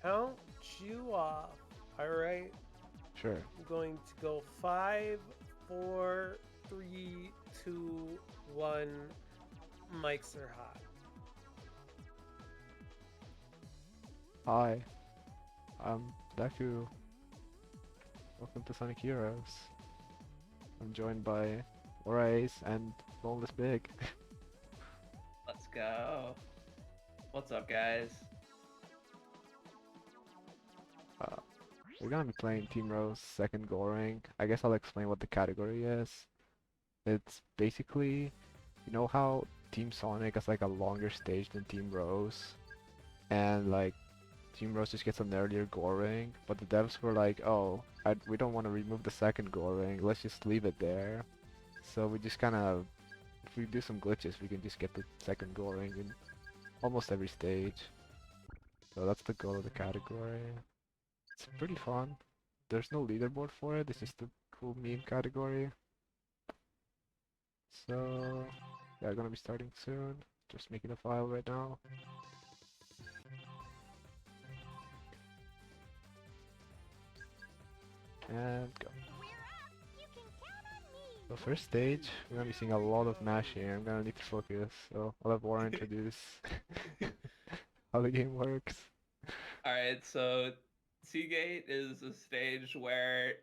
count you off. All right. Sure. I'm going to go five, four, three, two, one. Mics are hot. Hi, I'm Deku. Welcome to Sonic Heroes. I'm joined by Horace and Boneless Big. Let's go. What's up, guys? uh, we're gonna be playing Team Rose second Goring. I guess I'll explain what the category is. It's basically, you know how Team Sonic has like a longer stage than Team Rose, and like Team Rose just gets an earlier Goring, but the devs were like, oh, we don't want to remove the second Goring, let's just leave it there. So we just kind of, if we do some glitches, we can just get the second Goring in almost every stage. So that's the goal of the category. It's pretty fun. There's no leaderboard for it, it's just a cool meme category. So, yeah, gonna be starting soon. Just making a file right now. And go. So first stage, we're gonna be seeing a lot of mashing. I'm gonna need to focus, so I'll have Warren introduce how the game works. Alright, so Seagate is a stage where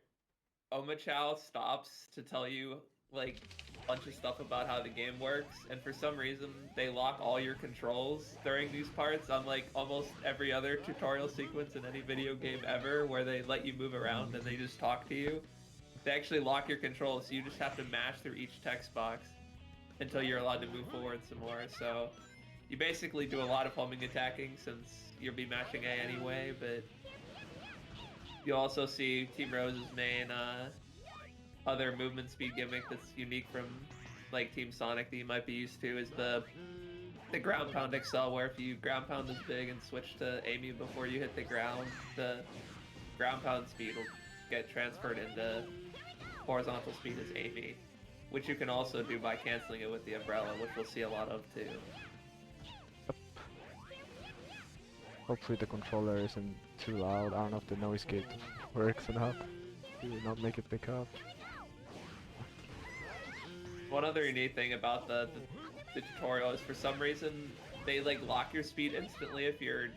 Omochow stops to tell you like a bunch of stuff about how the game works, and for some reason they lock all your controls during these parts, unlike almost every other tutorial sequence in any video game ever where they let you move around and they just talk to you. They actually lock your controls, so you just have to mash through each text box until you're allowed to move forward some more. So you basically do a lot of homing attacking since you'll be mashing A anyway, but you also see Team Rose's main other movement speed gimmick that's unique from like Team Sonic that you might be used to is the ground pound XL, where if you ground pound this big and switch to Amy before you hit the ground, the ground pound speed will get transferred into horizontal speed as Amy, which you can also do by canceling it with the umbrella, which we'll see a lot of too. Hopefully the controller isn't too loud. I don't know if the noise gate works enough to not make it pick up. One other neat thing about the tutorial is for some reason they like lock your speed instantly if you're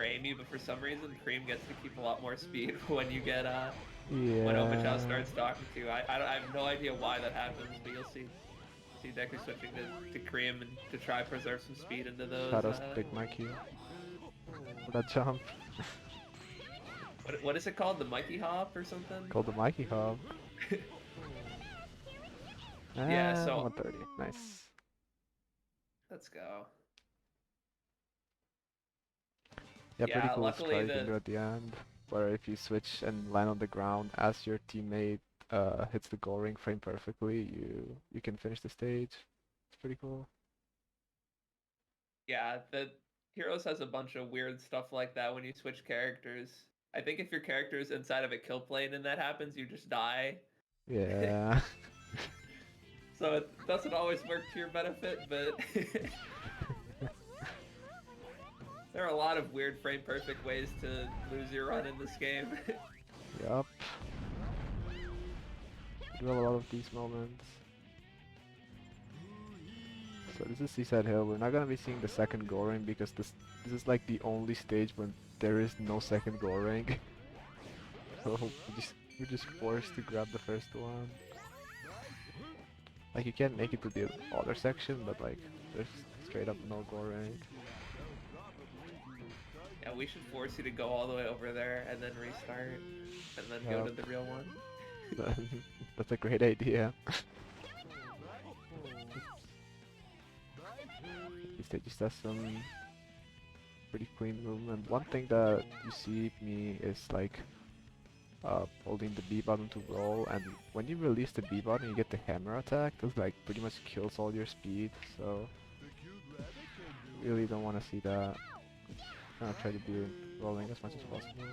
Amy, but for some reason Cream gets to keep a lot more speed when you get when Omochao Yeah. starts talking to you. I have no idea why that happens, but you'll see Deku switching to Cream and to try preserve some speed into those. Shadows Big Mikey for that jump. What is it called? The Mikey Hop or something? Called the Mikey Hub. Yeah. And So 130. Nice. let's go. Yeah, pretty Yeah. cool Luckily strike you can do at the end, where if you switch and land on the ground as your teammate hits the goal ring frame perfectly, you can finish the stage. It's pretty cool. yeah, the Heroes has a bunch of weird stuff like that when you switch characters. I think if your character is inside of a kill plane and that happens, you just die. Yeah. So it doesn't always work to your benefit, but there are a lot of weird frame perfect ways to lose your run in this game. Yup. We do have a lot of these moments. So this is Seaside Hill. We're not gonna be seeing the second goal ring because this is like the only stage when there is no second goal ring. So we're just forced to grab the first one. Like you can't make it to the other section, but like there's straight up no goal ring. Yeah, we should force you to go all the way over there and then restart, and then go to Yup. the real one. That's a great idea. This stage just has some pretty clean movement. One thing that you see me is like holding the B button to roll, and when you release the B button you get the hammer attack. That like pretty much kills all your speed, so really don't want to see that. Gonna try to do rolling as much as possible.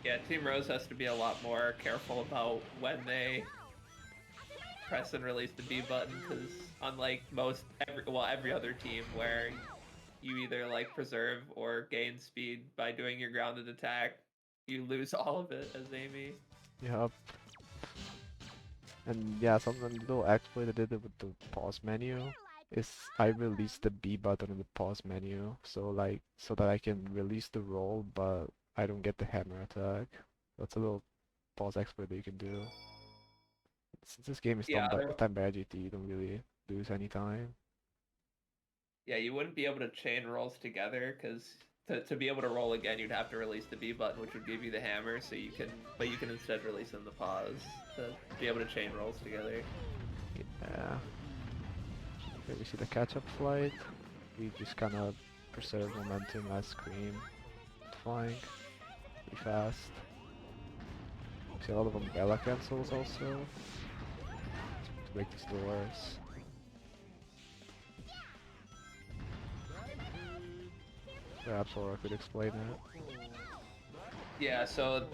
Yeah, Team Rose has to be a lot more careful about when they press and release the B button, because unlike every other team where you either like preserve or gain speed by doing your grounded attack. You lose all of it as Amy. Yep. And yeah, something little exploit I did it with the pause menu is I released the B button in the pause menu, so that I can release the roll, but I don't get the hammer attack. That's a little pause exploit that you can do. Since this game is Yeah, time by GT, you don't really lose any time. yeah, you wouldn't be able to chain rolls together because to be able to roll again, you'd have to release the B button, which would give you the hammer. So you can, but you can instead release in the pause to be able to chain rolls together. Yeah. Here we see the catch-up flight. We just kind of preserve momentum as Scream flying pretty fast. We see a lot of umbrella cancels also to break these doors. Perhaps Aura could explain it. Yeah, so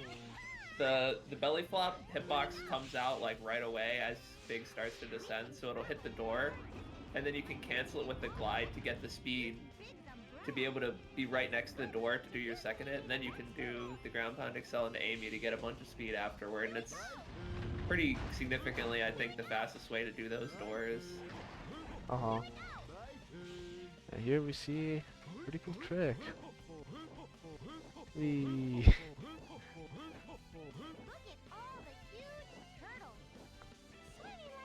the belly flop hitbox comes out like right away as Big starts to descend, so it'll hit the door, and then you can cancel it with the glide to get the speed to be able to be right next to the door to do your second hit, and then you can do the ground pound excel into Amy to get a bunch of speed afterward, and it's pretty significantly, I think, the fastest way to do those doors. Uh-huh. And here we see a pretty cool trick. Whee!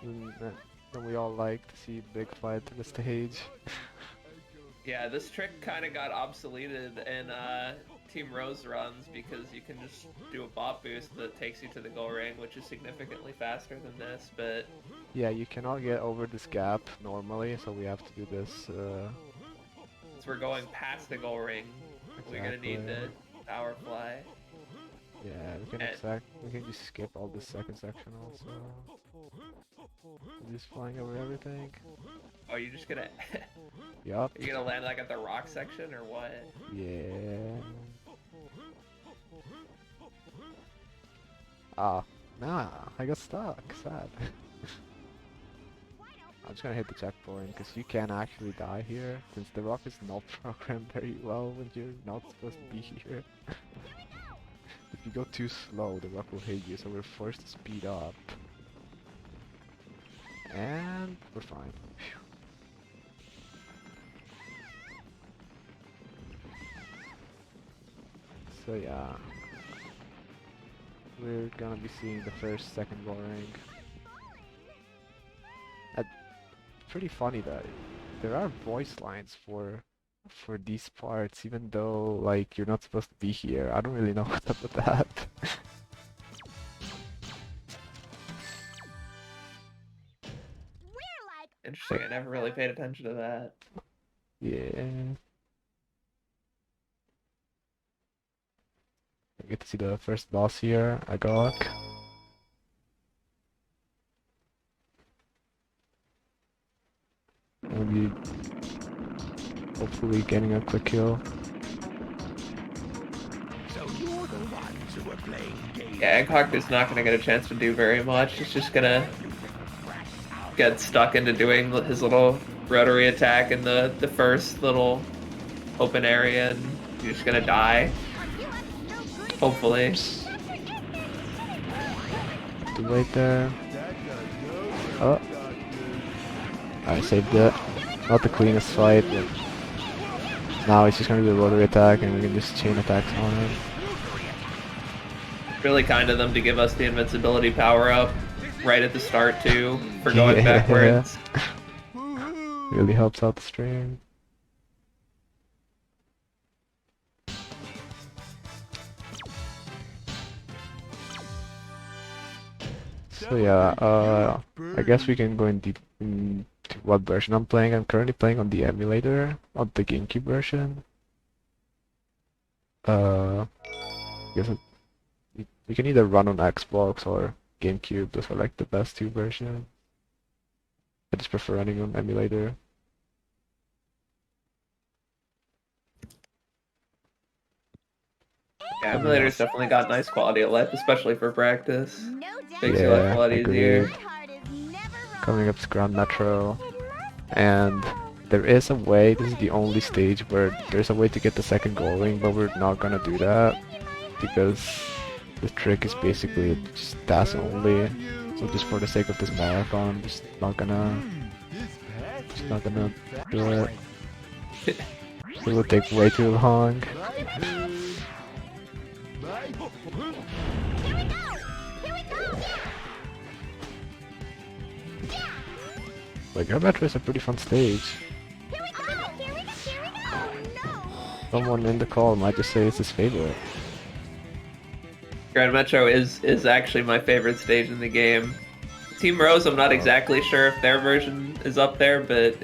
And we all like to see Big fly to the stage. Yeah, this trick kind of got obsoleted in Team Rose runs because you can just do a bot boost that takes you to the goal ring, which is significantly faster than this, but... Yeah, you cannot get over this gap normally, so we have to do this, Since we're going past the goal ring, we're gonna need the power fly. Yeah, we can just skip all this second section also. Just flying over everything. Oh, you're just gonna... Yup. You're gonna land like at the rock section or what? Yeah. Ah, nah, I got stuck. Sad. I'm just gonna hit the checkpoint because you can actually die here since the rock is not programmed very well when you're not supposed to be here. If you go too slow, the rock will hit you, so we're forced to speed up. And we're fine. Phew. So yeah, we're gonna be seeing the first second roaring. Pretty funny that there are voice lines for these parts, even though like you're not supposed to be here. I don't really know what's up with that. Interesting, I never really paid attention to that. Yeah. I get to see the first boss here, Agok. Maybe hopefully getting a quick kill. So you're the ones who are playing games. Yeah, Agok is not gonna get a chance to do very much. He's just gonna get stuck into doing his little rotary attack in the first little open area, and you're just gonna die. Hopefully. To wait there. Oh. I saved it. Not the cleanest fight, but now he's just gonna do the rotary attack and we can just chain attacks on him. Really kind of them to give us the invincibility power up right at the start too, for going backwards. Really helps out the stream. So yeah, I guess we can go in deep into what version I'm playing. I'm currently playing on the emulator, on the GameCube version. I guess you can either run on Xbox or GameCube. Those are like the best two versions. I just prefer running on emulator. Yeah, emulator's definitely got nice quality of life, especially for practice. Makes your life a lot easier. Coming up to Grand Metro, and there is a way, this is the only stage where there's a way to get the second gold ring, but we're not gonna do that because the trick is basically just stats only. So just for the sake of this marathon, I'm just not gonna do it. It will take way too long. Like, Grand Metro is a pretty fun stage. Someone in the call might just say it's his favorite. Grand Metro is actually my favorite stage in the game. Team Rose, I'm not exactly sure if their version is up there, but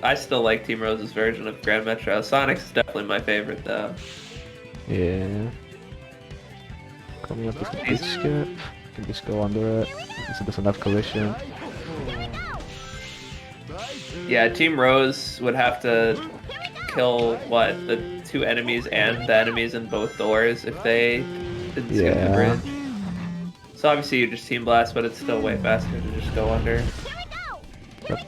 I still like Team Rose's version of Grand Metro. Sonic's is definitely my favorite though. Yeah. Coming up with the bridge skip. You can just go under it. So there's enough collision. Yeah, Team Rose would have to kill what, the two enemies and the enemies in both doors if they didn't skip the bridge. So obviously you just Team Blast, but it's still way faster to just go under. Yep.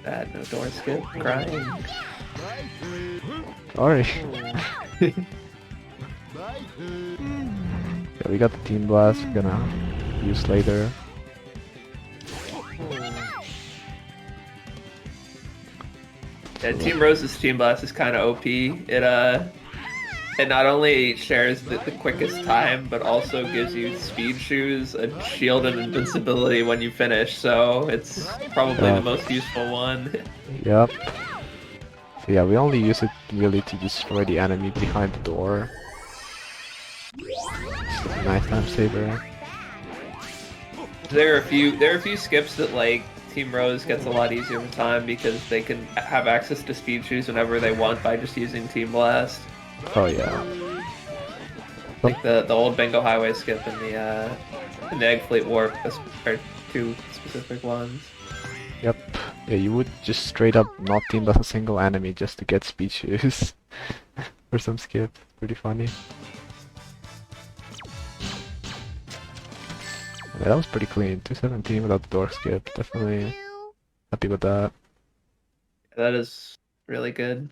Bad, no door skip, crying. Sorry. Yeah, we got the Team Blast, we're gonna use later. Yeah, Team Rose's Team Blast is kind of OP. It not only shares the quickest time, but also gives you speed shoes, a shield, and invincibility when you finish. So it's probably the most useful one. Yep. So yeah, we only use it really to destroy the enemy behind the door. Just a nice time saver. There are a few skips that like Team Rose gets a lot easier with time because they can have access to speed shoes whenever they want by just using Team Blast. Oh yeah. Like the old Bengal Highway skip and the Egg Fleet Warp are two specific ones. Yep. Yeah, you would just straight up not team blast a single enemy just to get speed shoes for some skip. Pretty funny. Yeah, that was pretty clean. 217 without the door skip. Definitely happy with that. That is really good.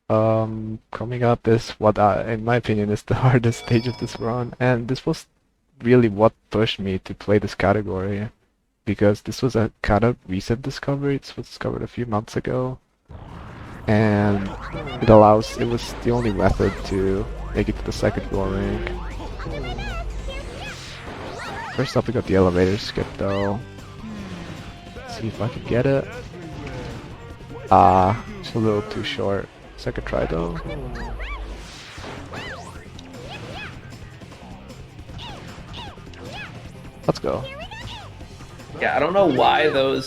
Coming up is what in my opinion is the hardest stage of this run, and this was really what pushed me to play this category, because this was a kind of recent discovery. It was discovered a few months ago, and it was the only method to make it to the second floor rank. First up, we got the elevator skip though. Let's see if I can get it. It's a little too short. Second try though. Let's go. Yeah, I don't know why the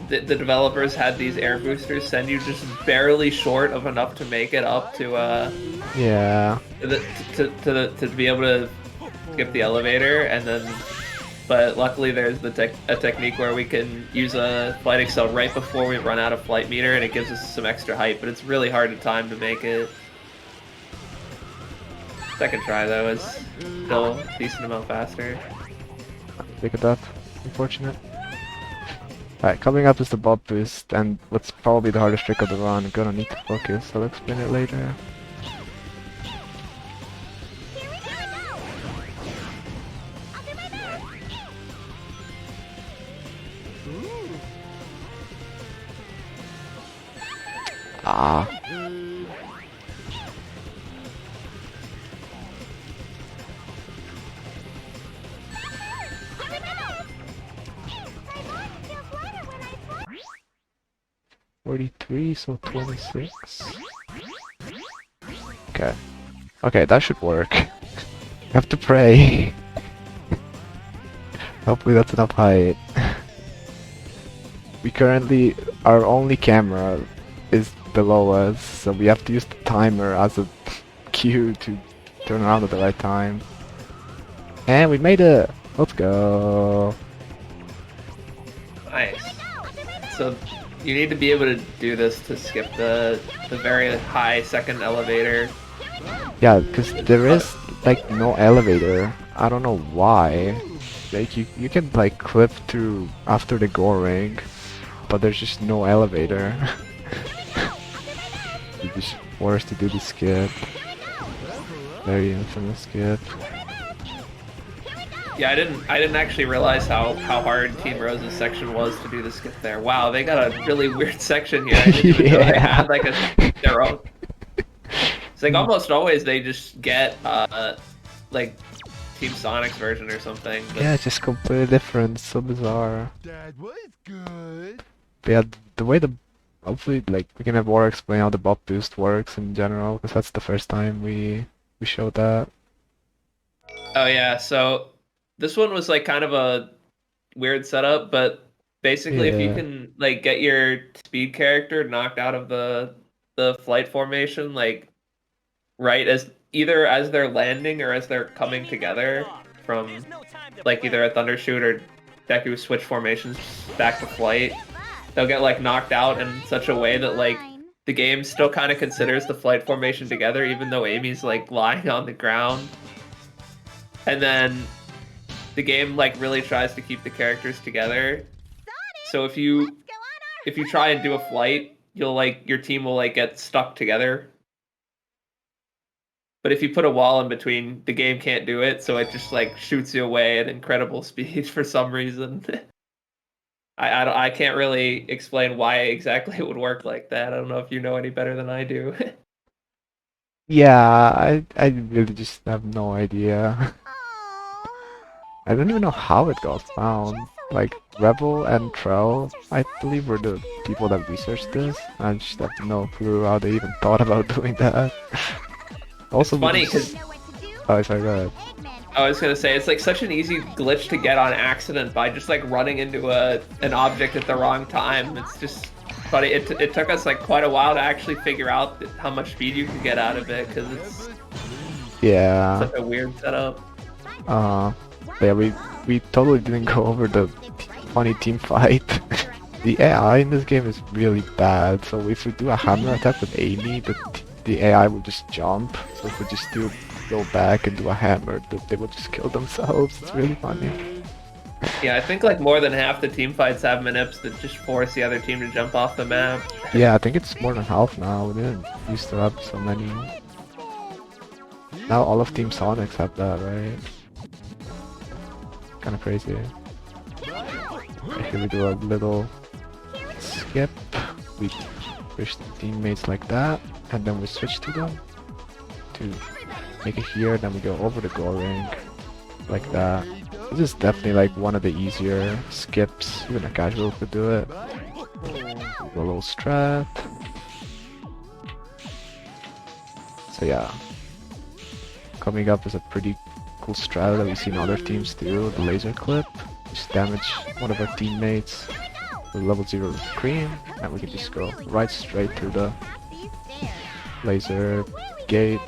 developers had these air boosters send you just barely short of enough to make it up to Yeah. to be able to skip the elevator, and then but luckily there's a technique where we can use a flight excel right before we run out of flight meter, and it gives us some extra height, but it's really hard to time to make it. Second try though is still a decent amount faster. Look at that. Unfortunate. Alright, coming up is the bob boost, and what's probably the hardest trick of the run. I'm gonna need to focus, so I'll explain it later. Ah. $43, so 26. Okay. Okay, that should work. I have to pray. Hopefully that's enough height. We currently, our only camera is below us, so we have to use the timer as a cue to turn around at the right time. And we made it! Let's go! Nice. So You need to be able to do this to skip the very high second elevator. Yeah, because there is like no elevator. I don't know why. Like you can like clip through after the goal ring, but there's just no elevator. You're just forced to do the skip. Very infamous skip. Yeah, I didn't actually realize how hard Team Rose's section was to do the skip there. Wow, they got a really weird section here. I didn't even know they had like their own. It's like almost always they just get like Team Sonic's version or something. But... Yeah, it's just completely different. So bizarre. That was good. But yeah, the way hopefully like we can have War explain how the buff boost works in general, because that's the first time we showed that. Oh yeah, so this one was like kind of a weird setup, but basically if you Yeah. can like get your speed character knocked out of the flight formation, like right as either as they're landing or as they're coming together from like either a Thundershoot or Deku switch formations back to flight, they'll get like knocked out in such a way that like the game still kind of considers the flight formation together even though Amy's like lying on the ground. And then the game like really tries to keep the characters together. So if you try and do a flight, you'll like your team will like get stuck together. But if you put a wall in between, the game can't do it, so it just like shoots you away at incredible speed for some reason. I can't really explain why exactly it would work like that. I don't know if you know any better than I do. Yeah, I really just have no idea. I don't even know how it got found. Like Rebel and Trell, I believe were the people that researched this. I just have no clue how they even thought about doing that. Also, It's funny because oh, sorry, go ahead. I was gonna say it's like such an easy glitch to get on accident by just like running into an object at the wrong time. It's just funny. It took us like quite a while to actually figure out how much speed you can get out of it because it's such a weird setup. Yeah, we totally didn't go over the funny team fight. The AI in this game is really bad. So if we do a hammer attack with Amy, the AI will just jump. So if we just go back and do a hammer, they will just kill themselves. It's really funny. Yeah, I think like more than half the team fights have manips that just force the other team to jump off the map. Yeah, I think it's more than half now. We didn't used to have so many. Now all of Team Sonics have that, right? Kind of crazy. Here we do a little skip. We push the teammates like that, and then we switch to them to make it here. Then we go over the goal ring like that. This is definitely like one of the easier skips. Even a casual could do it. Do a little strat. So yeah, coming up is a pretty cool strat that we see in other teams too. The laser clip. Just damage one of our teammates with level 0 cream, and we can just go right straight through the laser gate,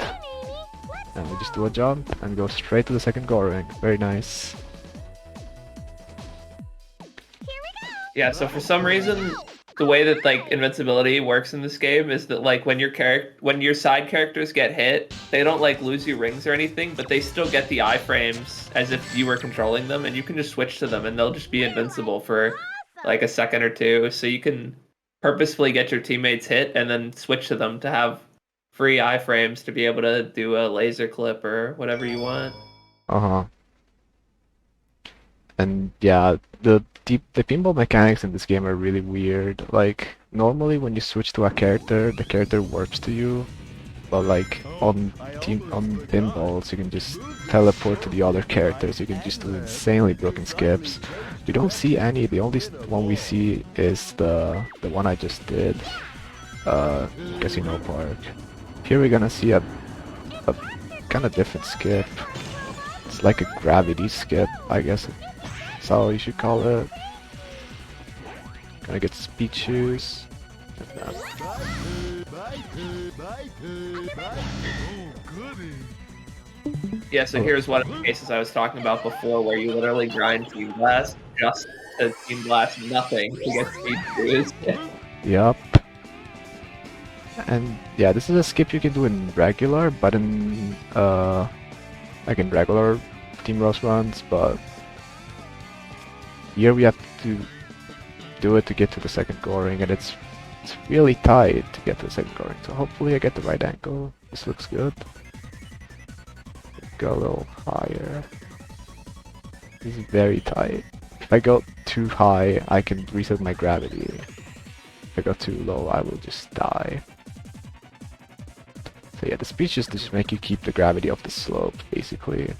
and we just do a jump and go straight to the second goal ring. Very nice. Yeah, so for some reason, the way that like invincibility works in this game is that like when your side characters get hit, they don't like lose you rings or anything, but they still get the iframes as if you were controlling them, and you can just switch to them and they'll just be invincible for like a second or two. So you can purposefully get your teammates hit and then switch to them to have free iframes to be able to do a laser clip or whatever you want. And yeah, the pinball mechanics in this game are really weird. Like normally when you switch to a character, the character warps to you, but like on pinballs, you can just teleport to the other characters. You can just do insanely broken skips. We don't see any. The only one we see is the one I just did, Casino Park. Here we're gonna see a kind of different skip. It's like a gravity skip, I guess. That's how you should call it. Gonna get speed shoes. Yeah, so here's one of the cases I was talking about before where you literally grind Team Blast just to Team Blast nothing to get speed shoes. Yup. And yeah, this is a skip you can do in regular, but in like in regular Team Rose runs, but here we have to do it to get to the second goring, and it's really tight to get to the second goring. So hopefully I get the right angle. This looks good. Go a little higher. This is very tight. If I go too high, I can reset my gravity. If I go too low, I will just die. So yeah, the speeds just make you keep the gravity of the slope, basically.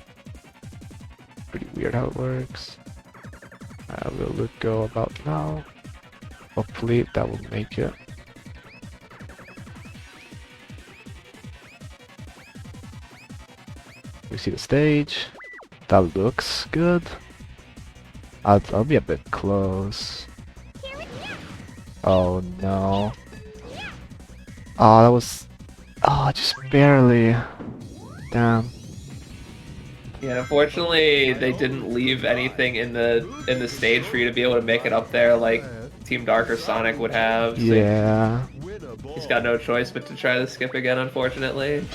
Pretty weird how it works. I will go about now. Hopefully that will make it. We see the stage. That looks good. I'll be a bit close. Oh no. Oh, that was... Oh, just barely. Damn. Yeah, unfortunately, they didn't leave anything in the stage for you to be able to make it up there like Team Dark or Sonic would have. So Yeah. he's got no choice but to try to skip again, unfortunately.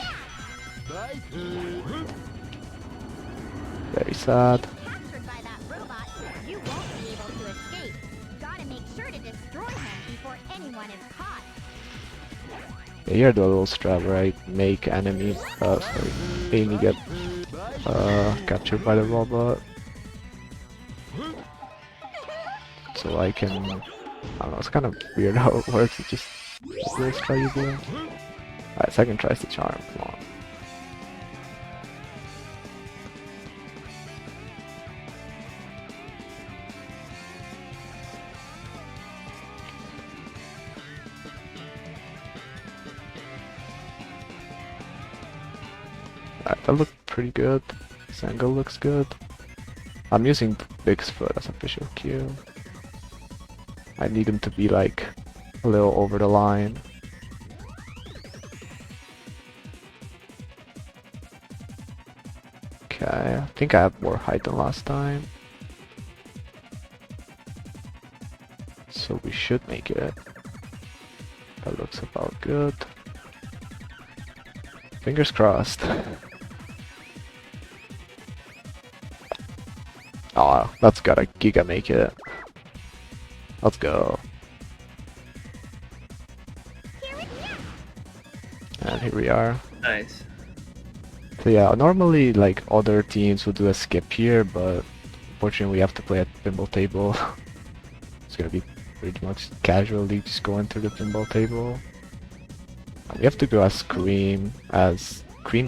Very sad. Captured by that robot, you won't be able to escape. Gotta make sure to destroy him before anyone is caught. Yeah, here the little strat where I make enemy, sorry, enemy get captured by the robot. So I can, I don't know, it's kind of weird how it works, it just feels try you do. Alright, second tries to charm, come on. Alright, that looked pretty good. This angle looks good. I'm using Big's foot as a visual cue. I need him to be like a little over the line. Okay, I think I have more height than last time. So we should make it. That looks about good. Fingers crossed. Oh, that's gotta giga make it. Let's go. And here we are. Nice. So yeah, normally like other teams would do a skip here, but unfortunately we have to play at pinball table. It's gonna be pretty much casually just going through the pinball table. We have to go as Cream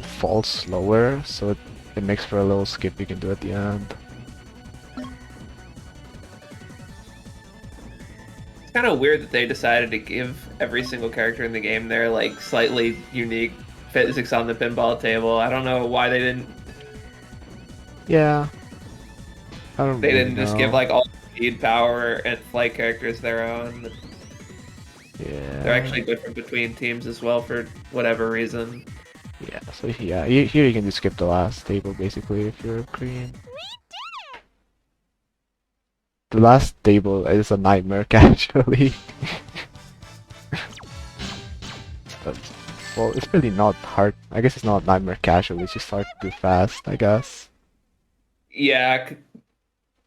falls slower, so it makes for a little skip you can do at the end. It's kind of weird that they decided to give every single character in the game their like slightly unique physics on the pinball table. I don't know why they didn't. Yeah. I don't They really didn't just know. give like all speed, power, and flight characters their own. Yeah. They're actually different between teams as well for whatever reason. Yeah, so yeah, here you can just skip the last table basically if you're Cream. The last table is a nightmare casually. But, well, it's really not hard. I guess it's not nightmare casual, it's just hard to do fast, I guess. Yeah,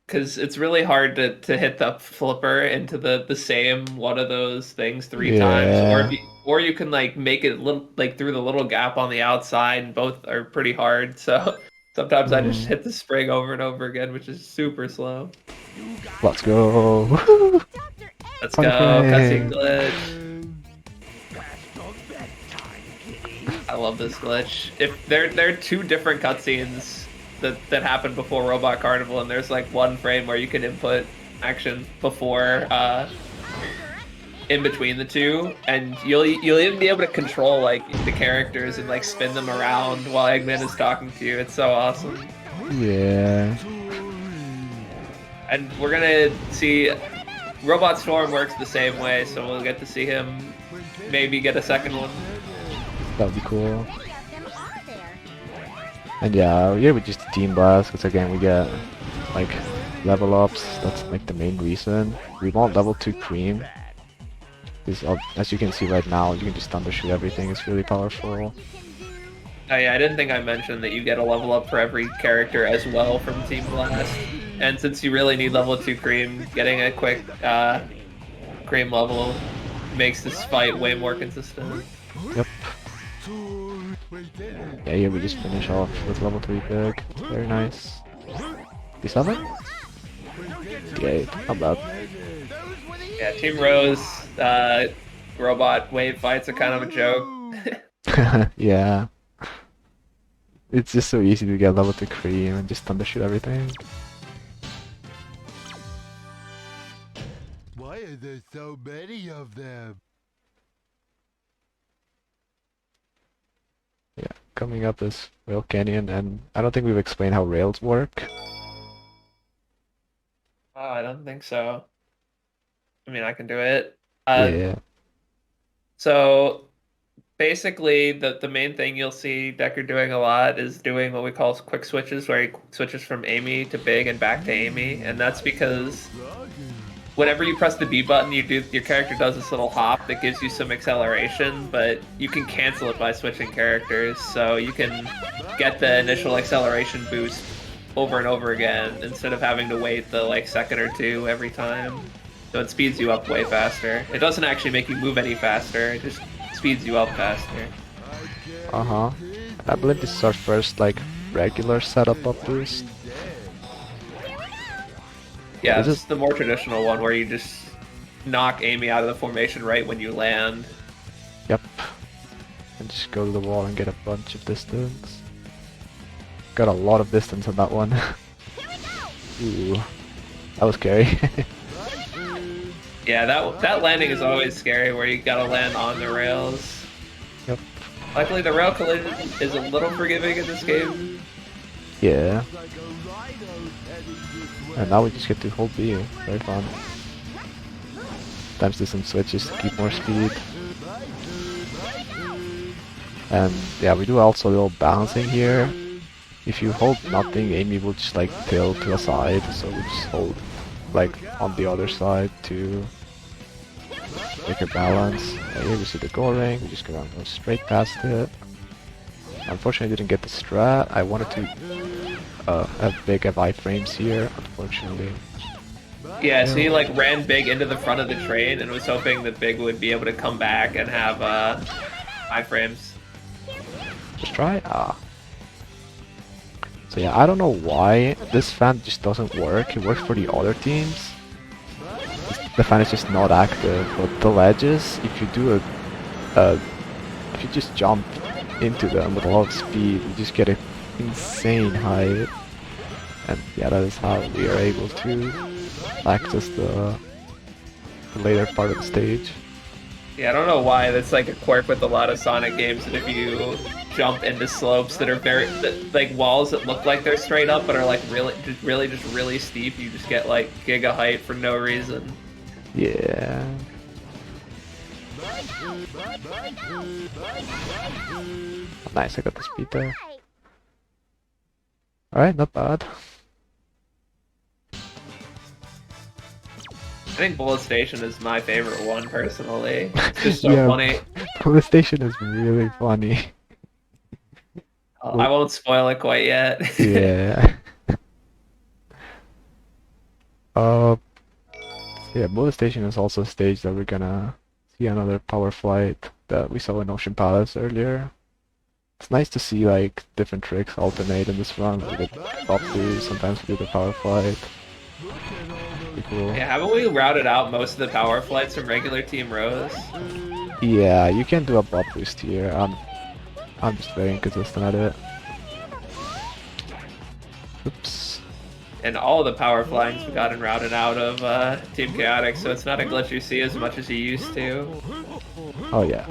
because it's really hard to hit the flipper into the same one of those things 3 times, or you can like make it little like through the little gap on the outside, and both are pretty hard. So sometimes I just hit the spring over and over again, which is super slow. Let's go. Let's Fun go, cutscene frame. glitch. I love this glitch. If there are 2 different cutscenes that happened before Robot Carnival, and there's like 1 frame where you can input action before in between the 2, and you'll even be able to control like the characters and like spin them around while Eggman is talking to you. It's so awesome. Yeah. And we're gonna see Robot Storm works the same way, so we'll get to see him maybe get a second one. That would be cool. Many of them are there. And yeah, here we just team blast, because again we get like level ups, that's like the main reason. We want level 2 Cream. Because as you can see right now, you can just undershoot everything. It's really powerful. Oh yeah, I didn't think I mentioned that you get a level up for every character as well from Team Blast. And since you really need level 2 Cream, getting a quick Cream level makes this fight way more consistent. Yep. Yeah, here we just finish off with level 3 big. Very nice. D7? D8, not bad. Yeah, Team Rose, robot wave fights are kind of a joke. Yeah. It's just so easy to get level 2 cream and just undershoot everything. Why are there so many of them? Yeah, coming up is Rail Canyon, and I don't think we've explained how rails work. Oh, I don't think so. I mean, I can do it. Yeah. So basically, the main thing you'll see Decker doing a lot is doing what we call quick switches, where he switches from Amy to Big and back to Amy, and that's because whenever you press the B button, your character does this little hop that gives you some acceleration, but you can cancel it by switching characters, so you can get the initial acceleration boost over and over again instead of having to wait the like second or two every time. So it speeds you up way faster. It doesn't actually make you move any faster, it just speeds you up faster. Uh-huh. I believe this is our first, like, regular setup up boost. Yeah, Is this it- is the more traditional one where you just knock Amy out of the formation right when you land. Yep. And just go to the wall and get a bunch of distance. Got a lot of distance on that one. Ooh. That was scary. Yeah, that landing is always scary where you gotta land on the rails. Yep. Luckily the rail collision is a little forgiving in this game. Yeah. And now we just get to hold B. Very fun. Sometimes do some switches to keep more speed. And yeah, we do also a little balancing here. If you hold nothing, Amy will just like tilt to a side, so we just hold like on the other side to make her balance. Here we see the goal ring, we're just gonna go straight past it. Unfortunately I didn't get the strat. I wanted to have big iframes here, unfortunately. Yeah, so he like ran Big into the front of the train and was hoping that Big would be able to come back and have iframes. Just try? Ah. So yeah, I don't know why this fan just doesn't work. It works for the other teams. The fan is just not active, but the ledges, if you do if you just jump into them with a lot of speed, you just get an insane height. And yeah, that is how we are able to access the later part of the stage. Yeah, I don't know why that's like a quirk with a lot of Sonic games that if you jump into slopes that are like walls that look like they're straight up but are like really steep, you just get like giga height for no reason. Yeah. Nice, I got the speed there. Alright, not bad. I think Bullet Station is my favorite one personally. It's just so Yeah, funny. Police Station is really funny. I won't spoil it quite yet. Yeah. Yeah, Bullet Station is also a stage that we're gonna see another power flight that we saw in Ocean Palace earlier. It's nice to see like different tricks alternate in this run. We get up to, sometimes we do the power flight. Pretty cool. Yeah, haven't we routed out most of the power flights from regular Team Rose? Yeah, you can do a buff boost here. I'm just very inconsistent at it. Oops. And all the power flyings we gotten routed out of Team Chaotic, so it's not a glitch you see as much as you used to. Oh yeah.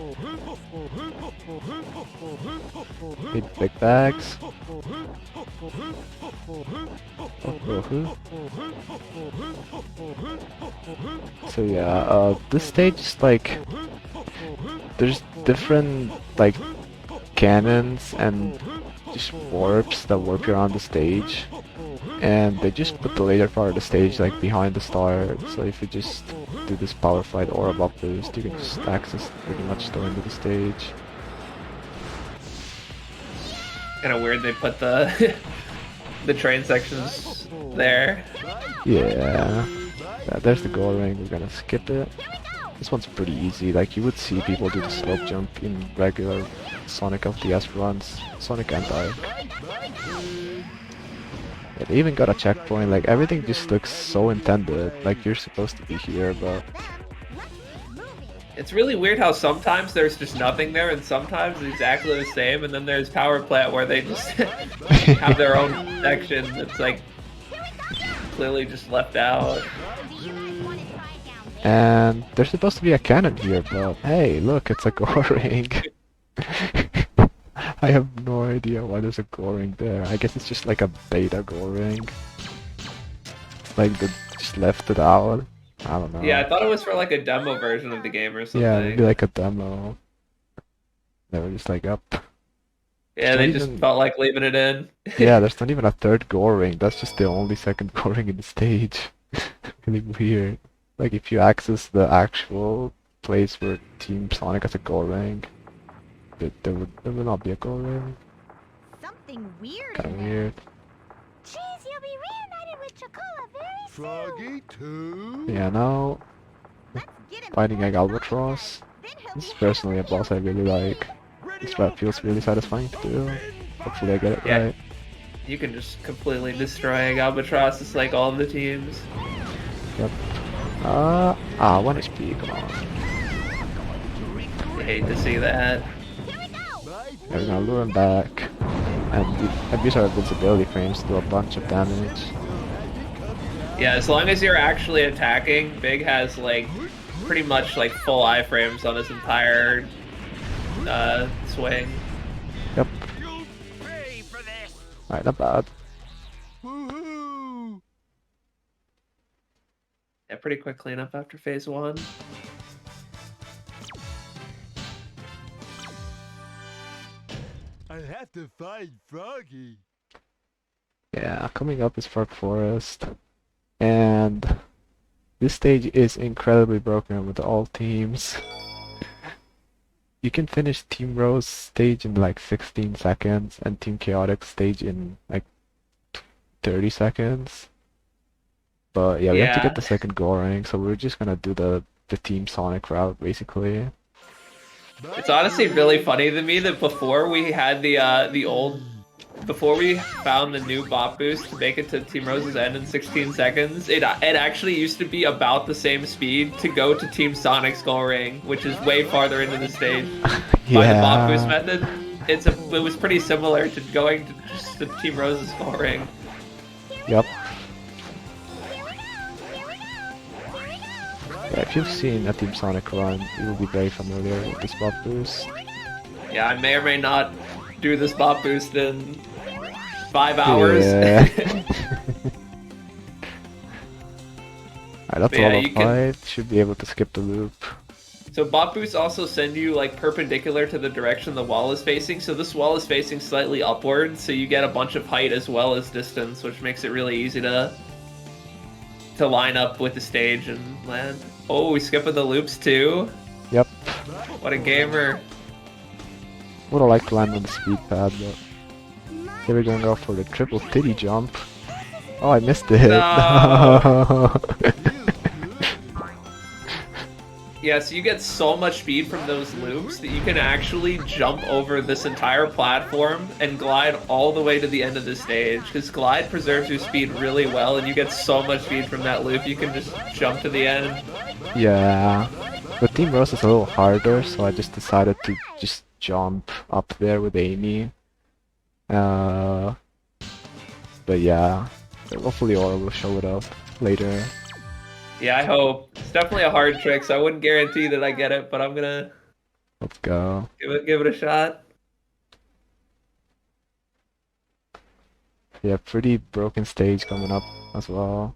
Need big bags. So yeah, this stage is like there's different like cannons and just warps that warp you around the stage. And they just put the later part of the stage like behind the start, so if you just do this power flight or a bop boost, you can just access pretty much the end of the stage. Kind of weird they put the the train sections there. Yeah, there's the goal ring, we're gonna skip it. This one's pretty easy, like you would see people do the slope jump in regular Sonic LTS runs, Sonic and Dark. Yeah, they even got a checkpoint, like everything just looks so intended, like you're supposed to be here, but... It's really weird how sometimes there's just nothing there and sometimes it's exactly the same, and then there's Power Plant where they just have their own section that's like clearly just left out. And there's supposed to be a cannon here, but hey, look, it's a goal ring. I have no idea why there's a goal ring there. I guess it's just like a beta goal ring. Like they just left it out. I don't know. Yeah, I thought it was for like a demo version of the game or something. Yeah, maybe like a demo. They were just like up. Yeah, they just felt like leaving it in. Yeah, there's not even a third goal ring. That's just the only second goal ring in the stage. Really weird. Like if you access the actual place where Team Sonic has a goal ring, there will not be a goal ring. Something weird Kind in of there. weird. Jeez, you'll be reunited with Chocola very soon. Froggy too? Yeah, now Let's get him fighting before Egg he Albatross. then he'll This is be personally a happily boss I really like. This rap feels really satisfying to do. Hopefully I get it Yeah. right. You can just completely destroy Albatross, it's like all the teams. Yep. 1 HP, come on. I hate to see that. Yeah, we're gonna lure him back. And abuse our invincibility frames to do a bunch of damage. Yeah, as long as you're actually attacking, Big has like pretty much like full iframes on his entire swing. Yep. Alright, not bad. Woohoo! Yeah, pretty quick cleanup after phase 1. I have to find Froggy. Yeah, coming up is Fog Forest. And this stage is incredibly broken with all teams. You can finish Team Rose stage in like 16 seconds and Team Chaotic stage in like 30 seconds. But yeah, we have to Yeah. get the second goal rank, so we're just gonna do the Team Sonic route basically. It's honestly really funny to me that before we had before we found the new bot boost to make it to Team Rose's end in 16 seconds, it actually used to be about the same speed to go to Team Sonic's goal ring, which is way farther into the stage. By the bot boost method, it was pretty similar to going to just to Team Rose's goal ring. Yep. Yeah, if you've seen a Team Sonic run, you will be very familiar with this bot boost. Yeah, I may or may not do this bot boost in 5 hours. Yeah. Alright, that's But yeah, level you can- 5. Should be able to skip the loop. So bot boosts also send you like perpendicular to the direction the wall is facing, so this wall is facing slightly upward, so you get a bunch of height as well as distance, which makes it really easy to line up with the stage and land. Oh, we skipping the loops too? Yep. What a gamer. Would have liked to land on the speed pad, but here we're gonna go for the triple titty jump. Oh, I missed it. No. Yeah, so you get so much speed from those loops that you can actually jump over this entire platform and glide all the way to the end of the stage, because glide preserves your speed really well, and you get so much speed from that loop you can just jump to the end. Yeah. But Team Rose is a little harder, so I just decided to just jump up there with Amy. But yeah, hopefully Aura will show it up later. Yeah, I hope. It's definitely a hard trick, so I wouldn't guarantee that I get it, but I'm gonna Let's go. give it a shot. Yeah, pretty broken stage coming up as well.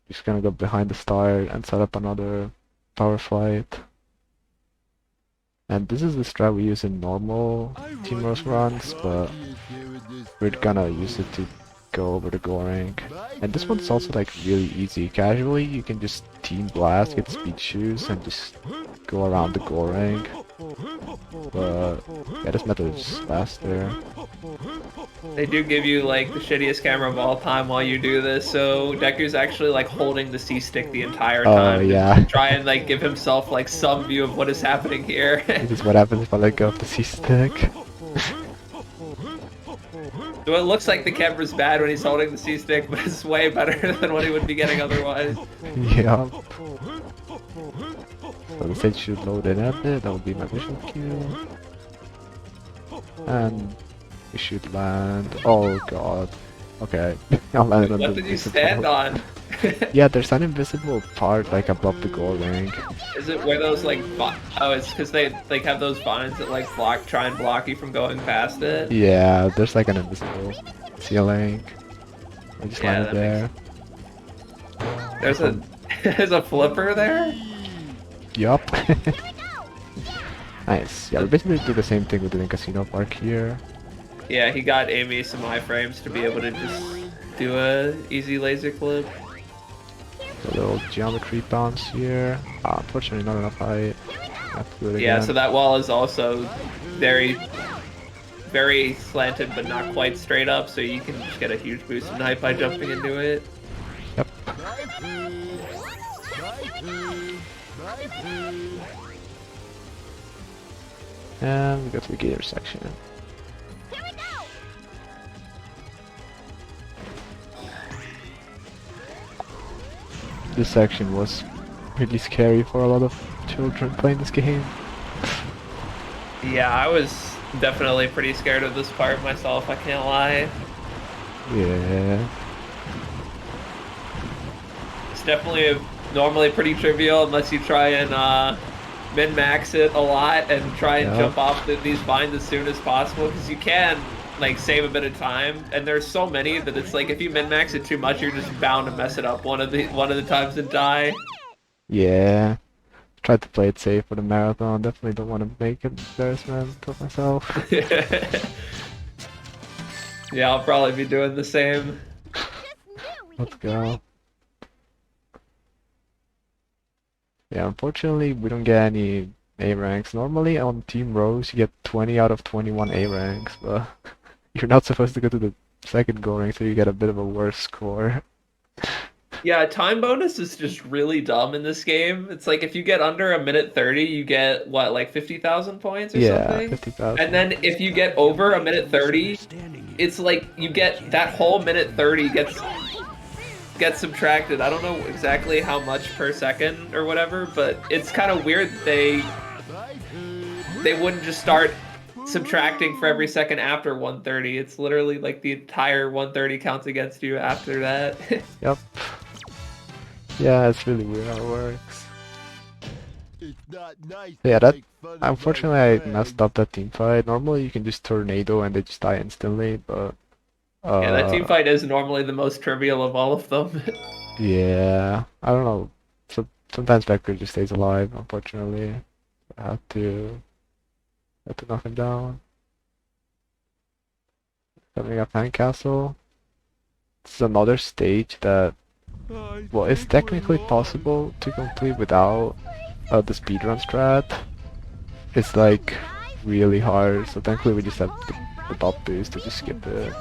Just gonna go behind the start and set up another power flight. And this is the strat we use in normal Team Rose runs, but we're gonna use it to go over the goal rank. And this one's also like really easy. Casually, you can just team blast, get speed shoes, and just go around the goal rank. But yeah, this method is just faster. They do give you like the shittiest camera of all time while you do this, so Deku's actually like holding the C stick the entire time to yeah. try and like give himself like some view of what is happening here. This is what happens if I let go of the C stick. So it looks like the camera's bad when he's holding the C stick, but it's way better than what he would be getting otherwise. Yeah. So the stage should load in a bit, that would be my visual cue. And we should land. Oh god. Okay. I'll land on What the did you invisible. stand on? Yeah, there's an invisible part like above the goal rank. Is it where those like oh, it's because they like have those vines that like try and block you from going past it? Yeah, there's like an invisible ceiling. I just Yeah, landed there. There's a there's a flipper there? Yup. Nice. Yeah, we basically do the same thing we did in Casino Park here. Yeah, he got Amy some iframes to be able to just do a easy laser clip. A little geometry bounce here. Unfortunately, not enough height. Have to do it Yeah, again. so that wall is also very, very slanted, but not quite straight up, so you can just get a huge boost in height by jumping into it. Yep. And we go to the gator section. This section was really scary for a lot of children playing this game. Yeah, I was definitely pretty scared of this part myself, I can't lie. Yeah. It's definitely normally pretty trivial unless you try and min-max it a lot and try and jump off these vines as soon as possible, because you can like save a bit of time, and there's so many that it's like if you min-max it too much, you're just bound to mess it up one of the times and die. Yeah. Tried to play it safe for the marathon. Definitely don't want to make an embarrassment of myself. Yeah, I'll probably be doing the same. Let's go. Yeah, unfortunately, we don't get any A ranks. Normally on Team Rose, you get 20 out of 21 A ranks, but you're not supposed to go to the second goal rank, so you get a bit of a worse score. Yeah, time bonus is just really dumb in this game. It's like if you get under a minute 30, you get what, like 50,000 points or something? Yeah, 50,000. And then if you get over a minute 30, it's like you get that whole minute 30 gets subtracted. I don't know exactly how much per second or whatever, but it's kind of weird that they wouldn't just start subtracting for every second after 130. It's literally like the entire 130 counts against you after that. Yep. Yeah, it's really weird how it works. Yeah, that unfortunately I messed up that team fight. Normally you can just tornado and they just die instantly, but yeah, that team fight is normally the most trivial of all of them. yeah, I don't know. So sometimes Vector just stays alive, unfortunately. I had to knock him down. Coming up Hand Castle. This is another stage that, well, it's technically possible to complete without the speedrun strat. It's like really hard, so thankfully we just have the top boost to just skip it.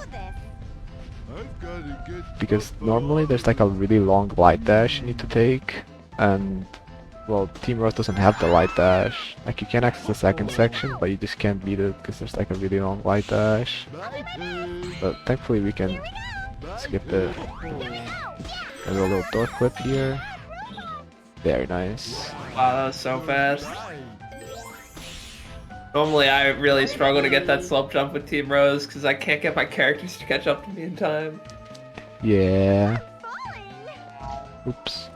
Because normally there's like a really long light dash you need to take, and well, Team Rose doesn't have the light dash. Like you can access the second section, but you just can't beat it because there's like a really long light dash. But thankfully we can skip it. And a little door flip here. Very nice. Wow, that was so fast. Normally I really struggle to get that slope jump with Team Rose because I can't get my characters to catch up to me in time. Yeah. Oops.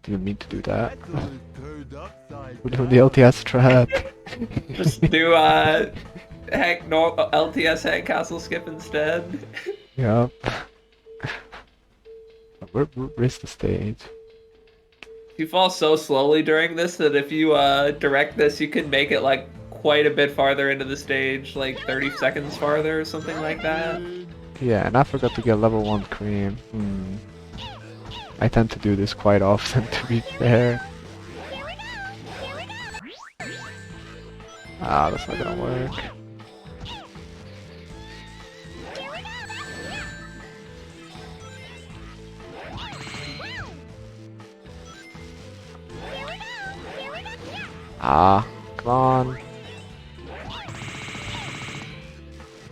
Didn't mean to do that. We're doing the LTS trap. Just do LTS Heck Castle skip instead. Yup. Where's the stage? You fall so slowly during this that if you direct this, you can make it like quite a bit farther into the stage, like 30 seconds farther or something like that. Yeah, and I forgot to get level 1 cream. I tend to do this quite often, to be fair. Ah, that's not gonna work. Ah, come on.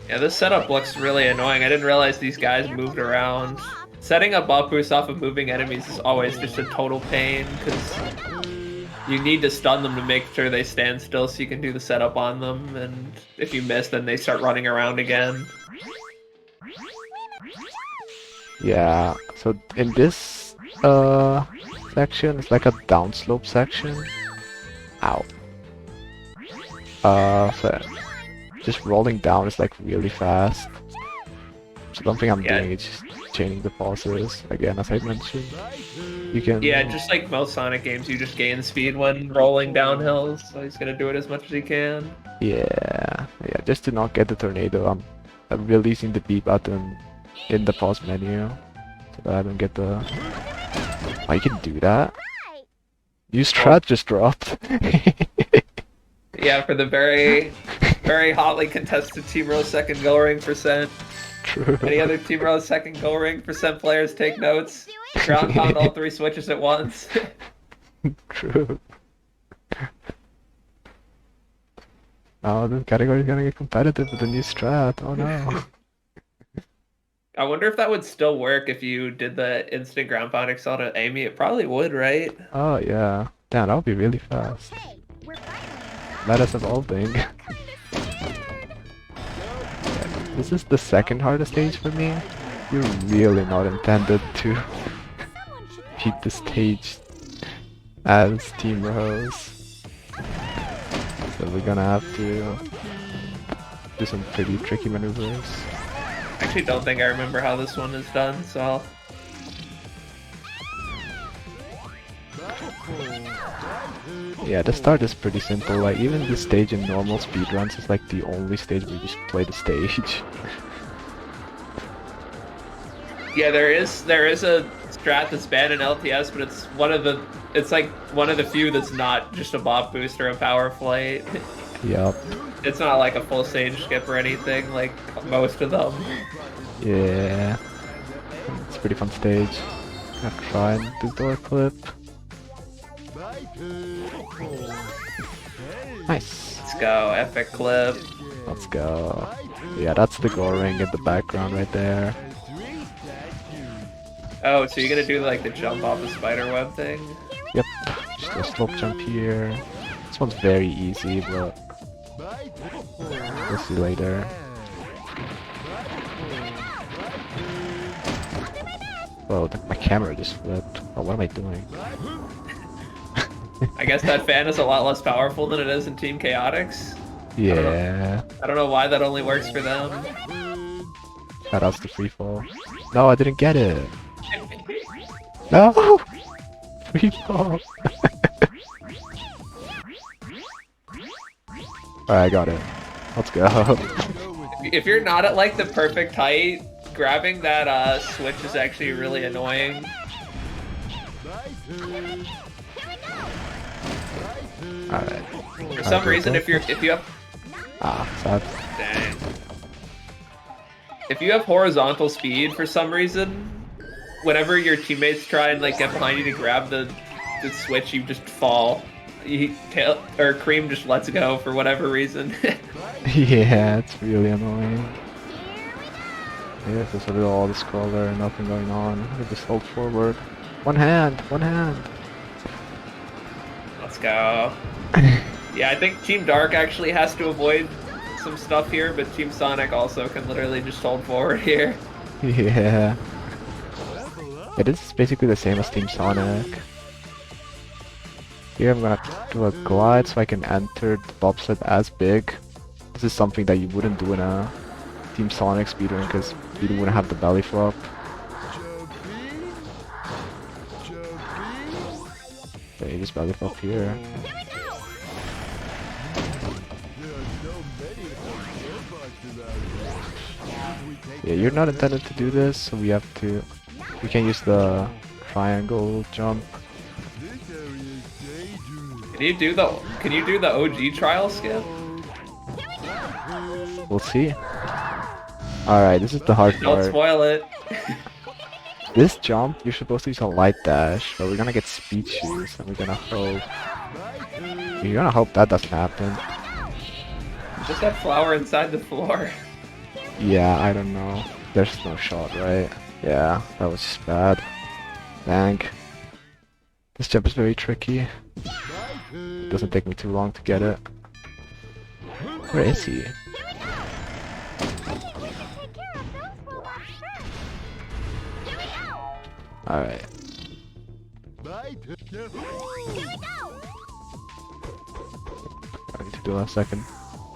Yeah, this setup looks really annoying. I didn't realize these guys moved around. Setting up buff boost off of moving enemies is always just a total pain, because you need to stun them to make sure they stand still so you can do the setup on them, and if you miss, then they start running around again. Yeah, so in this section, it's like a downslope section. Ow. So just rolling down is like really fast. So the only thing I'm doing is just chaining the pauses again, as I mentioned. You can. Yeah, just like most Sonic games, you just gain speed when rolling down hills, so he's gonna do it as much as he can. Yeah, just to not get the tornado, I'm releasing the B button in the pause menu, so that I don't get the. Oh, you can do that? New strat just dropped. Yeah, for the very, very hotly contested Team Rose second go ring %. True. Any other Team Rose second go ring % players take notes? Ground pound all 3 switches at once. True. Oh, this category is gonna get competitive with the new strat. Oh no. I wonder if that would still work if you did the instant ground pound excel to Amy. It probably would, right? Oh yeah. Damn, that would be really fast. Meta's evolving. This is the second hardest stage for me. You're really not intended to beat the stage as Team Rose. So we're gonna have to do some pretty tricky maneuvers. I actually don't think I remember how this one is done, so I'll... Yeah, the start is pretty simple. Like even this stage in normal speedruns is like the only stage where you just play the stage. Yeah, there is a strat that's banned in LTS, but it's like one of the few that's not just a bop boost or a power flight. Yup. It's not like a full stage skip or anything like most of them. Yeah. It's a pretty fun stage. Gonna try and do door clip. Nice. Let's go, epic clip. Let's go. Yeah, that's the go ring in the background right there. Oh, so you're gonna do like the jump off the spider web thing? Yep. Just a slope jump here. This one's very easy, but we'll see later. Whoa, my camera just flipped. Oh, what am I doing? I guess that fan is a lot less powerful than it is in Team Chaotix. Yeah. I don't know why that only works for them. Shout outs to freefall. No, I didn't get it. No! Freefall! Alright, I got it. Let's go. If you're not at like the perfect height, grabbing that switch is actually really annoying. Alright. For some reason, if you have Ah, sad. dang. If you have horizontal speed for some reason, whenever your teammates try and like get behind you to grab the switch, you just fall. Cream just lets go for whatever reason. Yeah, it's really annoying. Yeah, there's a little auto scroller, nothing going on. I just hold forward. One hand, one hand. Let's go. Yeah, I think Team Dark actually has to avoid some stuff here, but Team Sonic also can literally just hold forward here. Yeah. It is basically the same as Team Sonic. Here I'm gonna do a glide so I can enter the bobsled as big. This is something that you wouldn't do in a Team Sonic speedrun because you wouldn't have the belly flop. just battle up here. Yeah, you're not intended to do this, so we can use the triangle jump. Can you do the OG trial skip? We'll see. Alright, this is the hard Don't part. spoil it. This jump, you're supposed to use a light dash, but we're gonna get speed shoes, and we're gonna hope that doesn't happen. Just that flower inside the floor. Yeah, I don't know. There's no shot, right? Yeah, that was just bad. Dang. This jump is very tricky. It doesn't take me too long to get it. Where is he? Alright. I need to do a second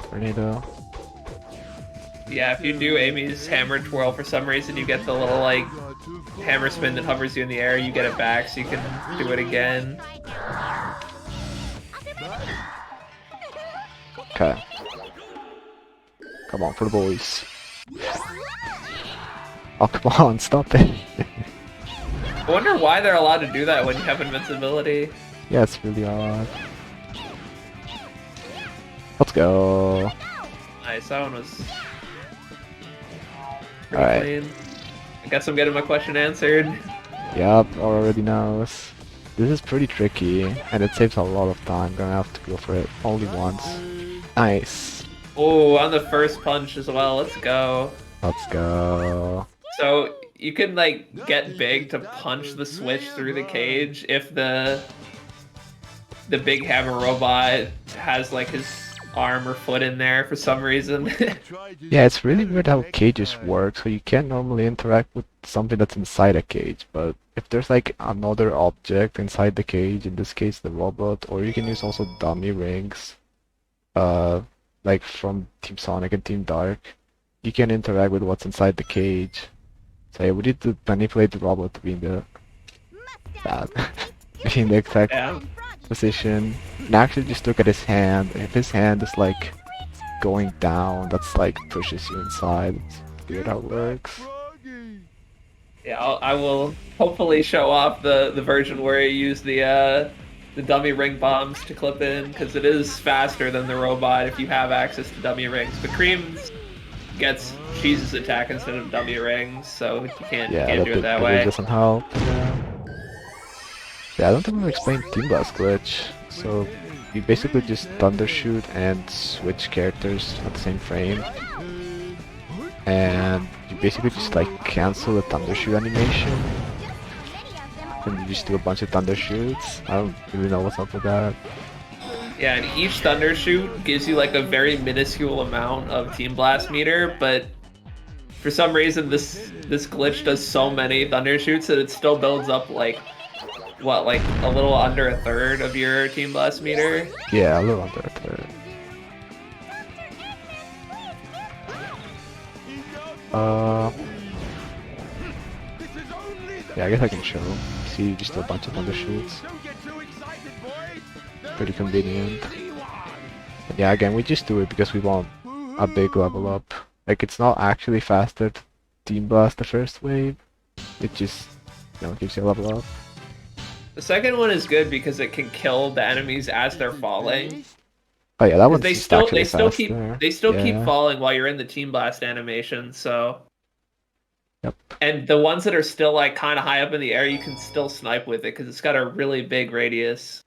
tornado. Yeah, if you do Amy's hammer twirl for some reason, you get the little like hammer spin that hovers you in the air. You get it back, so you can do it again. Okay. Come on, for the boys. Oh, come on, stop it. I wonder why they're allowed to do that when you have invincibility. Yeah, it's really odd. Let's go. Nice, that one was pretty Alright. clean. I guess I'm getting my question answered. Yup, already knows. This is pretty tricky, and it saves a lot of time. Gonna have to go for it only once. Nice. Oh, on the first punch as well. Let's go. Let's go. So you can like get big to punch the switch through the cage if the big hammer robot has like his arm or foot in there for some reason. Yeah, it's really weird how cages work. So you can't normally interact with something that's inside a cage, but if there's like another object inside the cage, in this case the robot, or you can use also dummy rings, like from Team Sonic and Team Dark, you can interact with what's inside the cage. So yeah, we need to manipulate the robot to be in the be in the exact Yeah. position. And actually just look at his hand. If his hand is like going down, that's like pushes you inside. It's weird how it works. Yeah, I will hopefully show off the version where you use the dummy ring bombs to clip in, because it is faster than the robot if you have access to dummy rings. But Cream gets Cheese's attack instead of dummy rings, so you can't Yeah, do it that really way. doesn't help. Yeah, I don't think we've explained Team Blast glitch. So you basically just thunder shoot and switch characters at the same frame. And you basically just like cancel the thunder shoot animation. And you just do a bunch of thunder shoots. I don't really know what's up with that. Yeah, and each thunder shoot gives you like a very minuscule amount of Team Blast meter, but for some reason this glitch does so many thunder shoots that it still builds up like what, like a little under a third of your Team Blast meter. Yeah, a little under a third. Yeah, I guess I can show. See, just a bunch of thunder shoots. Pretty convenient. But yeah, again, we just do it because we want a big level up. Like, it's not actually faster to Team Blast the first wave. It just, gives you a level up. The second one is good because it can kill the enemies as they're falling. Oh yeah, that one's They just still actually keep faster. falling while you're in the Team Blast animation, so. Yep. And the ones that are still like kind of high up in the air, you can still snipe with it because it's got a really big radius.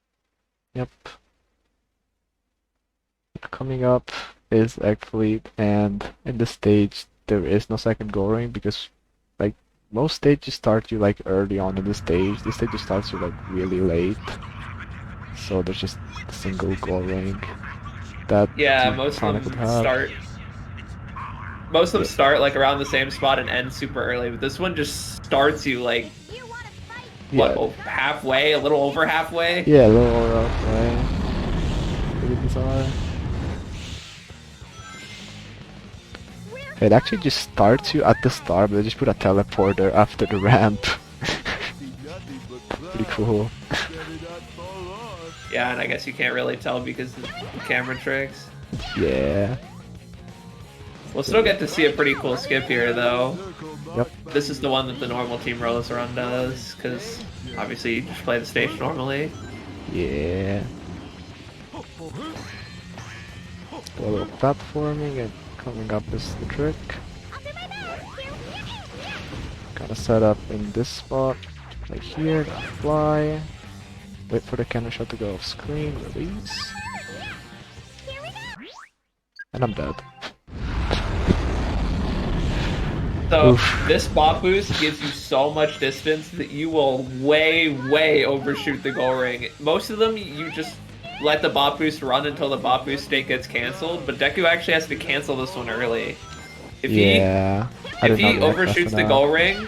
Yep. Coming up is Egg Fleet, and in this stage there is no second go ring because like most stages start you like early on in the stage. This stage starts you like really late. So there's just a single go ring that Yeah, Team most of Sonic them would have. start like around the same spot and end super early, but this one just starts you like Yeah. halfway, a little over halfway. Yeah, a little over halfway. Pretty bizarre. It actually just starts you at the start, but they just put a teleporter after the ramp. Pretty cool. Yeah, and I guess you can't really tell because of the camera tricks. Yeah. We'll still get to see a pretty cool skip here, though. Yep. This is the one that the normal Team Rose run does, because obviously you just play the stage normally. Yeah. A little platforming and coming up is the trick. Gotta set up in this spot, like here, fly. Wait for the camera shot to go off screen, release. And I'm dead. So Oof. this bot boost gives you so much distance that you will way overshoot the goal ring. Most of them, you just let the bot boost run until the bot boost state gets canceled, but Deku actually has to cancel this one early. If Yeah. if he react fast overshoots the enough. goal ring,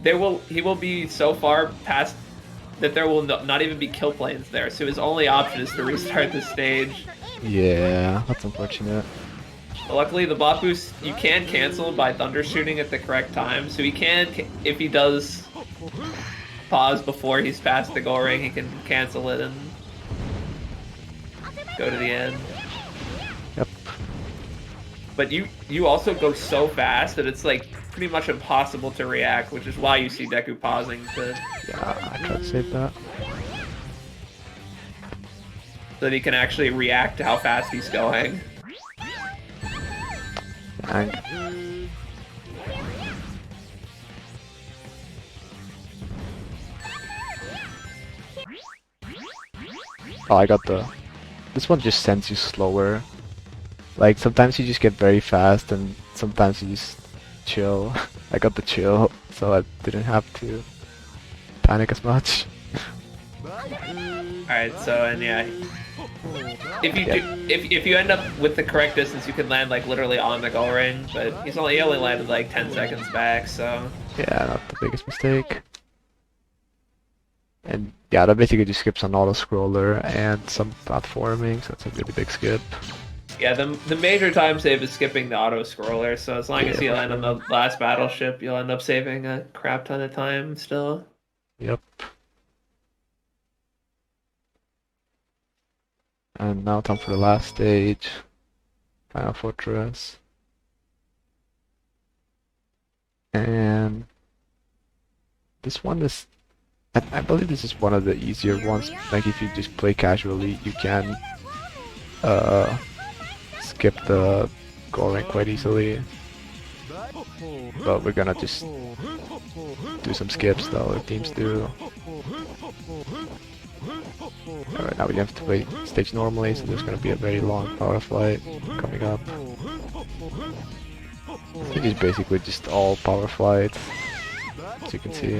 he will be so far past that there will not even be kill planes there. So his only option is to restart the stage. Yeah, that's unfortunate. But luckily, the bot boost you can cancel by thunder shooting at the correct time. So he can, if he does pause before he's past the goal ring, he can cancel it and go to the end. Yep. But you also go so fast that it's like pretty much impossible to react, which is why you see Deku pausing to Yeah, I tried to save that. so that he can actually react to how fast he's going. Dang. Oh, I got the... This one just sends you slower. Like, sometimes you just get very fast, and sometimes you just chill. I got the chill, so I didn't have to panic as much. Alright, so and yeah. If you end up with the correct distance, you can land like literally on the goal ring, but he only landed like 10 seconds back, so Yeah, not the biggest mistake. And yeah, that basically just skips an auto scroller and some platforming, so it's a really big skip. yeah, the major time save is skipping the auto scroller, so as long as you land on the last battleship, you'll end up saving a crap ton of time still. Yep. And now time for the last stage, Final Fortress. And this one is, I believe this is one of the easier ones. Like if you just play casually, you can skip the goal ring quite easily. But we're gonna just do some skips that other teams do. Alright, now we have to play stage normally, so there's gonna be a very long power flight coming up. It is basically just all power flights, as you can see.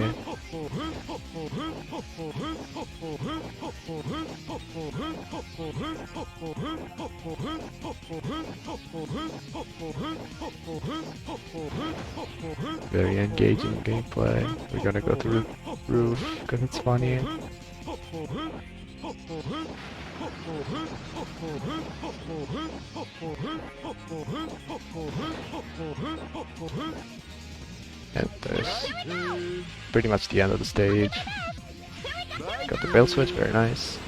Very engaging gameplay. We're gonna go through the roof because it's funny. And there's pretty much the end of the stage. Got the bail switch, very nice.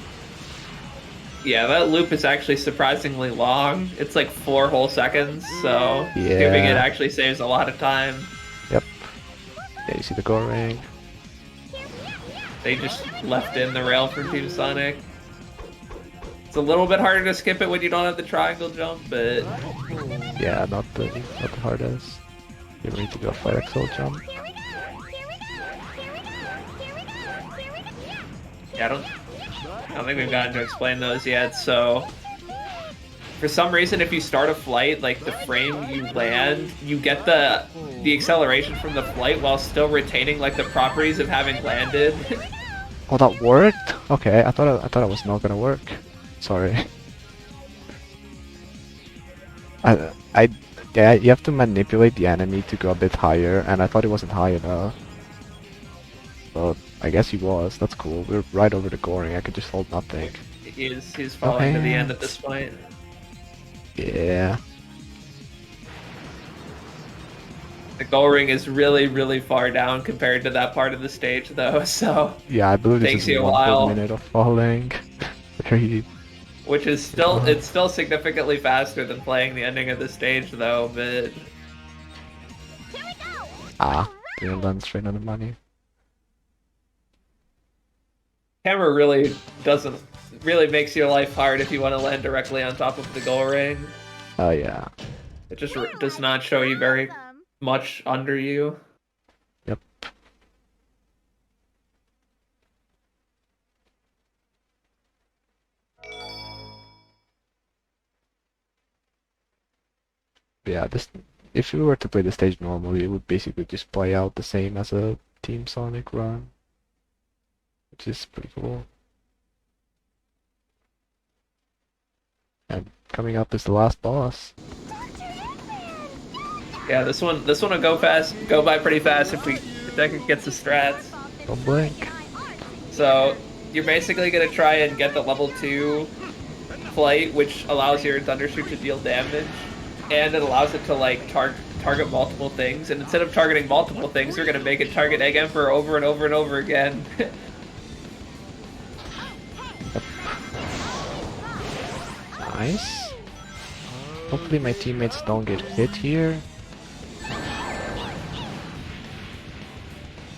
Yeah, that loop is actually surprisingly long. It's like 4 whole seconds, so skipping it Yeah. actually saves a lot of time. Yep. Yeah, you see the goal ring. They just left in the rail from Team Sonic. It's a little bit harder to skip it when you don't have the triangle jump, but Yeah, not the hardest. You need to go flight XL jump. yeah, I don't think we've gotten to explain those yet. So for some reason, if you start a flight, like the frame you land, you get the acceleration from the flight while still retaining like the properties of having landed. Oh, that worked? Okay, I thought it was not gonna work. Sorry. Yeah, you have to manipulate the enemy to go a bit higher, and I thought it wasn't high enough. But I guess he was. That's cool. We're right over the goal ring. I could just hold nothing. He's falling to the end at this point. Yeah. The goal ring is really far down compared to that part of the stage, though. So Yeah, I believe this Takes is you a 1 while. minute of falling. Very. Which is still it's still significantly faster than playing the ending of the stage though, but Here we go. Ah, didn't land straight on the money. camera really makes your life hard if you want to land directly on top of the goal ring. Oh yeah. It just does not show you very Awesome. much under you. Yep. Yeah, this if you were to play the stage normally, it would basically just play out the same as a Team Sonic run, which is pretty cool. And coming up is the last boss. Yeah, this one will go by pretty fast if Deku gets the strats. Don't blink. So you're basically gonna try and get the level 2 flight, which allows your Thundershoot to deal damage, and it allows it to like target multiple things. And instead of targeting multiple things, we're gonna make it target Egg Emperor over and over and over again. Nice. Hopefully my teammates don't get hit here.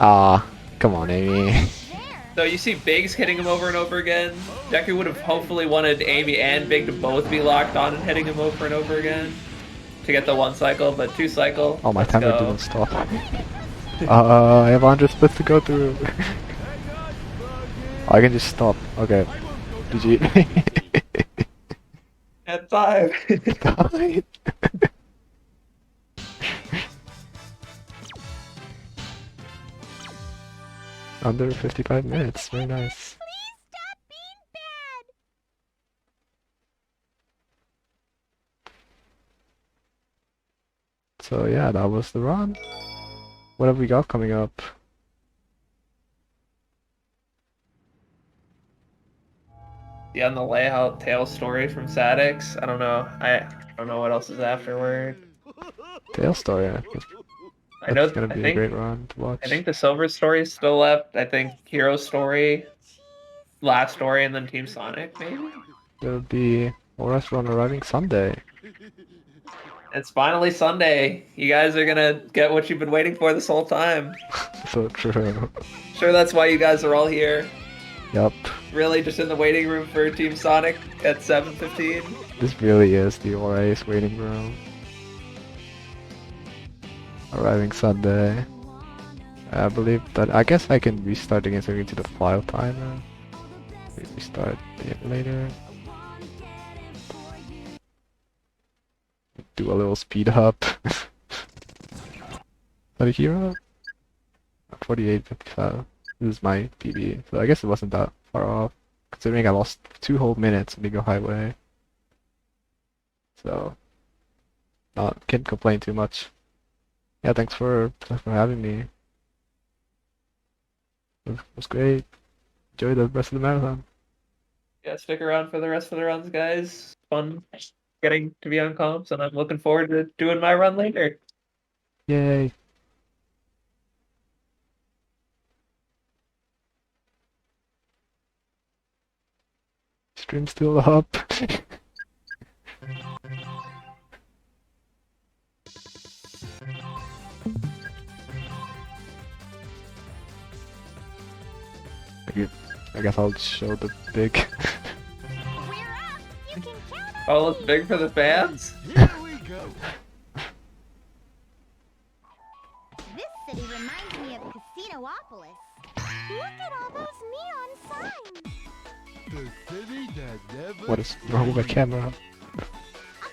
Ah, come on, Amy. So you see Biggs hitting him over and over again. Deku would have hopefully wanted Amy and Big to both be locked on and hitting him over and over again to get the 1 cycle, but 2 cycle. Oh, my Let's timer go. didn't stop. I have 100 splits to go through. I can just stop. Okay. GG. At 5. Died. Under 55 minutes. Very nice. Stop being bad. So yeah, that was the run. What have we got coming up? Yeah, on the layout tail story from Sadix. I don't know. I don't know what else is afterward. Tail Story. I know. That's gonna be a great run to watch. I think the Silver story is still left. I think Hero story, last story, and then Team Sonic maybe. There'll be Aura's run arriving Sunday. It's finally Sunday. You guys are gonna get what you've been waiting for this whole time. So true. Sure, that's why you guys are all here. Yup. Really, just in the waiting room for Team Sonic at 7:15. This really is the Aura's waiting room. Arriving Sunday. I believe that. I guess I can restart again so we get to the file timer. Restart it later. Do a little speed up. But a hero? 48.55. This is my PB, so I guess it wasn't that far off. Considering I lost 2 whole minutes on Legal Highway. So, can't complain too much. Yeah, thanks for having me. It was great. Enjoy the rest of the marathon. Yeah, stick around for the rest of the runs, guys. Fun getting to be on comps, and I'm looking forward to doing my run later. Yay. Stream still up. I guess I'll show the big. We're up. You can count on Oh, it's big for the fans? Here we go. This city reminds me of Casinopolis. Look at all those neon signs. The city that never. What is wrong with my camera?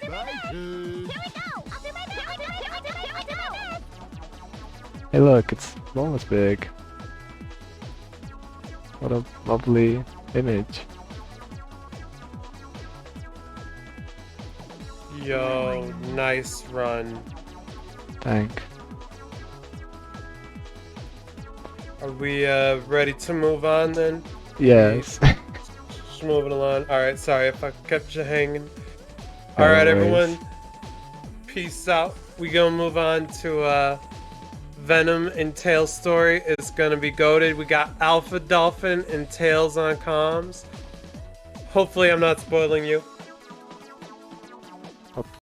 My turn. Here we go. I'll do my best. I'll do my best. Hey look, it's almost big. What a lovely image. Yo, nice run. Thank. Are we ready to move on then? Yes. Just moving along. Alright, sorry if I kept you hanging. No Alright, worries. everyone. Peace out. We gonna move on to Venom and Tails story. It's gonna be goated. We got Alpha Dolphin and Tails on comms. Hopefully I'm not spoiling you.